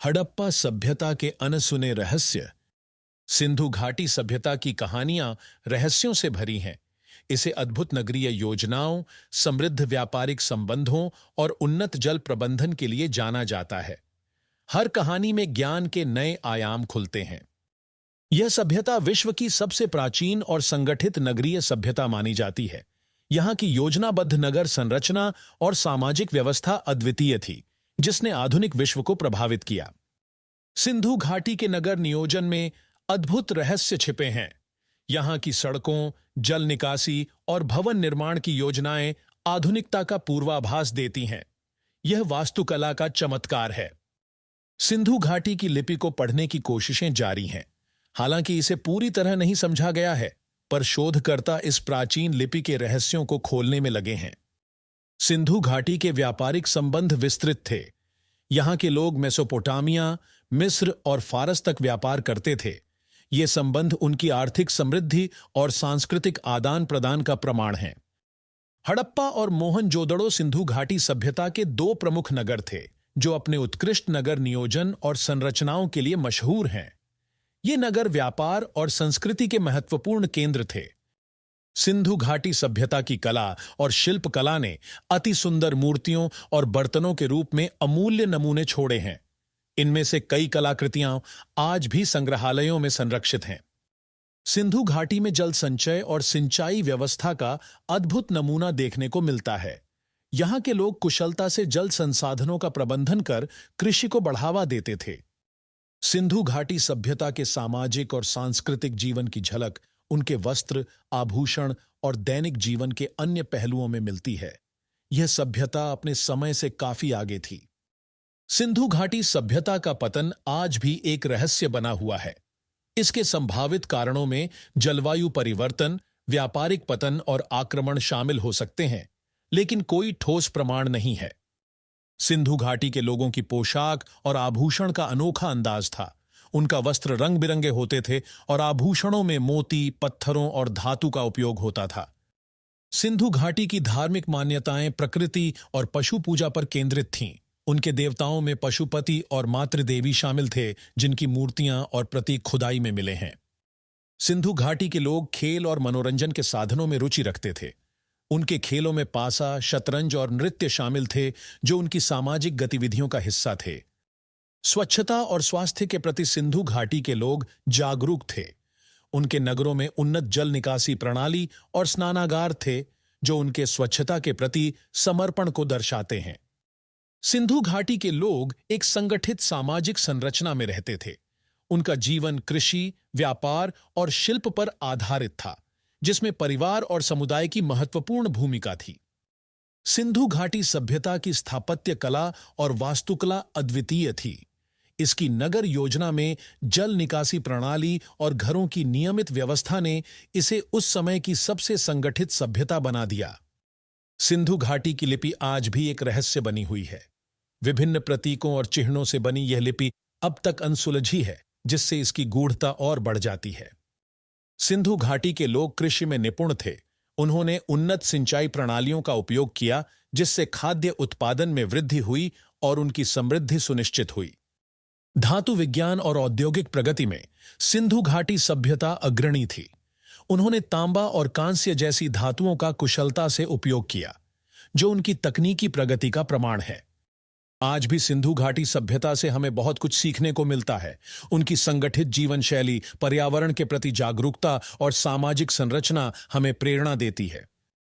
हड़प्पा सभ्यता के अनसुने रहस्य। सिंधु घाटी सभ्यता की कहानियां रहस्यों से भरी हैं। इसे अद्भुत नगरीय योजनाओं, समृद्ध व्यापारिक संबंधों और उन्नत जल प्रबंधन के लिए जाना जाता है। हर कहानी में ज्ञान के नए आयाम खुलते हैं। यह सभ्यता विश्व की सबसे प्राचीन और संगठित नगरीय सभ्यता मानी जाती है। यहाँ की योजनाबद्ध नगर संरचना और सामाजिक व्यवस्था अद्वितीय थी, जिसने आधुनिक विश्व को प्रभावित किया। सिंधु घाटी के नगर नियोजन में अद्भुत रहस्य छिपे हैं। यहाँ की सड़कों, जल निकासी और भवन निर्माण की योजनाएं आधुनिकता का पूर्वाभास देती हैं। यह वास्तुकला का चमत्कार है। सिंधु घाटी की लिपि को पढ़ने की कोशिशें जारी हैं। हालांकि इसे पूरी तरह नहीं समझा गया है, पर शोधकर्ता इस प्राचीन लिपि के रहस्यों को खोलने में लगे हैं। सिंधु घाटी के व्यापारिक संबंध विस्तृत थे। यहाँ के लोग मेसोपोटामिया, मिस्र और फारस तक व्यापार करते थे। ये संबंध उनकी आर्थिक समृद्धि और सांस्कृतिक आदान प्रदान का प्रमाण हैं। हड़प्पा और मोहनजोदड़ो सिंधु घाटी सभ्यता के दो प्रमुख नगर थे, जो अपने उत्कृष्ट नगर नियोजन और संरचनाओं के लिए मशहूर हैं। ये नगर व्यापार और संस्कृति के महत्वपूर्ण केंद्र थे। सिंधु घाटी सभ्यता की कला और शिल्पकला ने अति सुंदर मूर्तियों और बर्तनों के रूप में अमूल्य नमूने छोड़े हैं। इनमें से कई कलाकृतियां आज भी संग्रहालयों में संरक्षित हैं। सिंधु घाटी में जल संचय और सिंचाई व्यवस्था का अद्भुत नमूना देखने को मिलता है। यहाँ के लोग कुशलता से जल संसाधनों का प्रबंधन कर कृषि को बढ़ावा देते थे। सिंधु घाटी सभ्यता के सामाजिक और सांस्कृतिक जीवन की झलक उनके वस्त्र, आभूषण और दैनिक जीवन के अन्य पहलुओं में मिलती है। यह सभ्यता अपने समय से काफी आगे थी। सिंधु घाटी सभ्यता का पतन आज भी एक रहस्य बना हुआ है। इसके संभावित कारणों में जलवायु परिवर्तन, व्यापारिक पतन और आक्रमण शामिल हो सकते हैं, लेकिन कोई ठोस प्रमाण नहीं है। सिंधु घाटी के लोगों की पोशाक और आभूषण का अनोखा अंदाज था। उनका वस्त्र रंग बिरंगे होते थे और आभूषणों में मोती, पत्थरों और धातु का उपयोग होता था। सिंधु घाटी की धार्मिक मान्यताएं प्रकृति और पशु पूजा पर केंद्रित थीं। उनके देवताओं में पशुपति और मातृदेवी शामिल थे, जिनकी मूर्तियां और प्रतीक खुदाई में मिले हैं। सिंधु घाटी के लोग खेल और मनोरंजन के साधनों में रुचि रखते थे। उनके खेलों में पासा, शतरंज और नृत्य शामिल थे, जो उनकी सामाजिक गतिविधियों का हिस्सा थे। स्वच्छता और स्वास्थ्य के प्रति सिंधु घाटी के लोग जागरूक थे। उनके नगरों में उन्नत जल निकासी प्रणाली और स्नानागार थे, जो उनके स्वच्छता के प्रति समर्पण को दर्शाते हैं। सिंधु घाटी के लोग एक संगठित सामाजिक संरचना में रहते थे। उनका जीवन कृषि, व्यापार और शिल्प पर आधारित था, जिसमें परिवार और समुदाय की महत्वपूर्ण भूमिका थी। सिंधु घाटी सभ्यता की स्थापत्य कला और वास्तुकला अद्वितीय थी। इसकी नगर योजना में जल निकासी प्रणाली और घरों की नियमित व्यवस्था ने इसे उस समय की सबसे संगठित सभ्यता बना दिया। सिंधु घाटी की लिपि आज भी एक रहस्य बनी हुई है। विभिन्न प्रतीकों और चिन्हों से बनी यह लिपि अब तक अनसुलझी है, जिससे इसकी गूढ़ता और बढ़ जाती है। सिंधु घाटी के लोग कृषि में निपुण थे। उन्होंने उन्नत सिंचाई प्रणालियों का उपयोग किया, जिससे खाद्य उत्पादन में वृद्धि हुई और उनकी समृद्धि सुनिश्चित हुई। धातु विज्ञान और औद्योगिक प्रगति में सिंधु घाटी सभ्यता अग्रणी थी। उन्होंने तांबा और कांस्य जैसी धातुओं का कुशलता से उपयोग किया, जो उनकी तकनीकी प्रगति का प्रमाण है। आज भी सिंधु घाटी सभ्यता से हमें बहुत कुछ सीखने को मिलता है। उनकी संगठित जीवन शैली, पर्यावरण के प्रति जागरूकता और सामाजिक संरचना हमें प्रेरणा देती है।